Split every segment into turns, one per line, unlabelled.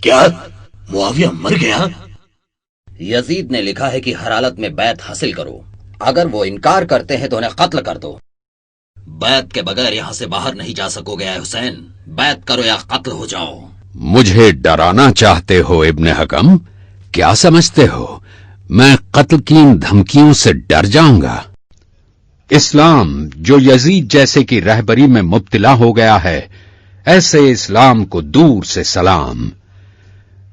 کیا معاویہ مر گیا؟
یزید نے لکھا ہے کہ ہر حالت میں بیعت حاصل کرو، اگر وہ انکار کرتے ہیں تو انہیں قتل کر دو۔ بیعت کے بغیر یہاں سے باہر نہیں جا سکو گے حسین، بیعت کرو یا قتل ہو جاؤ۔
مجھے ڈرانا چاہتے ہو ابن حکم؟ کیا سمجھتے ہو میں قتل کی ان دھمکیوں سے ڈر جاؤں گا؟ اسلام جو یزید جیسے کی رہبری میں مبتلا ہو گیا ہے، ایسے اسلام کو دور سے سلام۔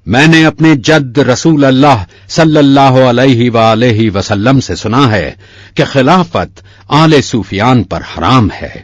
میں نے اپنے جد رسول اللہ صلی اللہ علیہ وآلہ وسلم سے سنا ہے کہ خلافت آل سفیان پر حرام ہے۔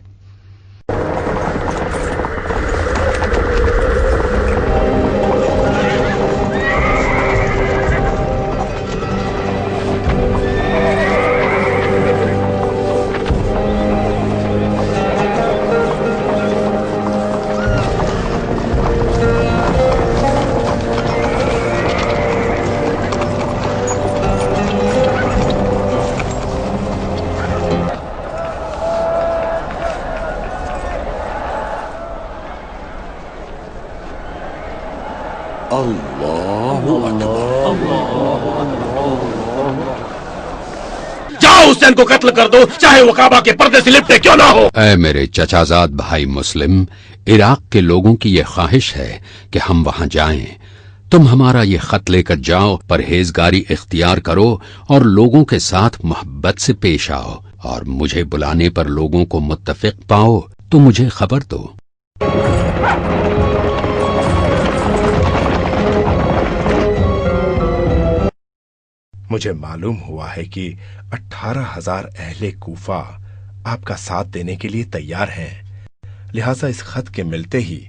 جاؤ حسین کو قتل کر دو، چاہے وہ کعبہ کے پردے سے لپٹے کیوں نہ ہو۔
اے میرے چچا زاد بھائی مسلم، عراق کے لوگوں کی یہ خواہش ہے کہ ہم وہاں جائیں۔ تم ہمارا یہ خط لے کر جاؤ، پرہیزگاری اختیار کرو اور لوگوں کے ساتھ محبت سے پیش آؤ، اور مجھے بلانے پر لوگوں کو متفق پاؤ تو مجھے خبر دو۔
مجھے معلوم ہوا ہے کہ 18,000 اہل کوفہ آپ کا ساتھ دینے کے لیے تیار ہیں، لہذا اس خط کے ملتے ہی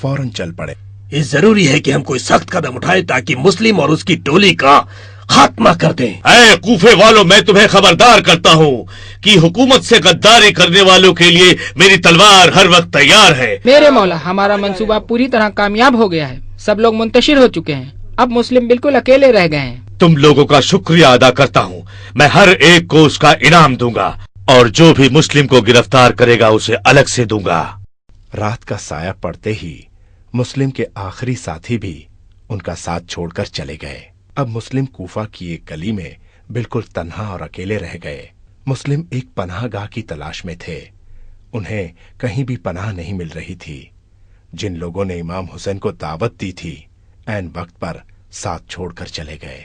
فوراً چل پڑے۔
یہ ضروری ہے کہ ہم کوئی سخت قدم اٹھائیں تاکہ مسلم اور اس کی ٹولی کا خاتمہ کر دیں۔
اے کوفے والوں، میں تمہیں خبردار کرتا ہوں کہ حکومت سے غداری کرنے والوں کے لیے میری تلوار ہر وقت تیار ہے۔
میرے مولا، ہمارا منصوبہ پوری طرح کامیاب ہو گیا ہے، سب لوگ منتشر ہو چکے ہیں، اب مسلم بالکل اکیلے رہ گئے ہیں۔
تم لوگوں کا شکریہ ادا کرتا ہوں، میں ہر ایک کو اس کا انعام دوں گا، اور جو بھی مسلم کو گرفتار کرے گا اسے الگ سے دوں گا۔
رات کا سایہ پڑتے ہی مسلم کے آخری ساتھی بھی ان کا ساتھ چھوڑ کر چلے گئے۔ اب مسلم کوفہ کی ایک گلی میں بالکل تنہا اور اکیلے رہ گئے۔ مسلم ایک پناہ گاہ کی تلاش میں تھے، انہیں کہیں بھی پناہ نہیں مل رہی تھی۔ جن لوگوں نے امام حسین کو دعوت دی تھی عین وقت پر ساتھ چھوڑ کر چلے گئے۔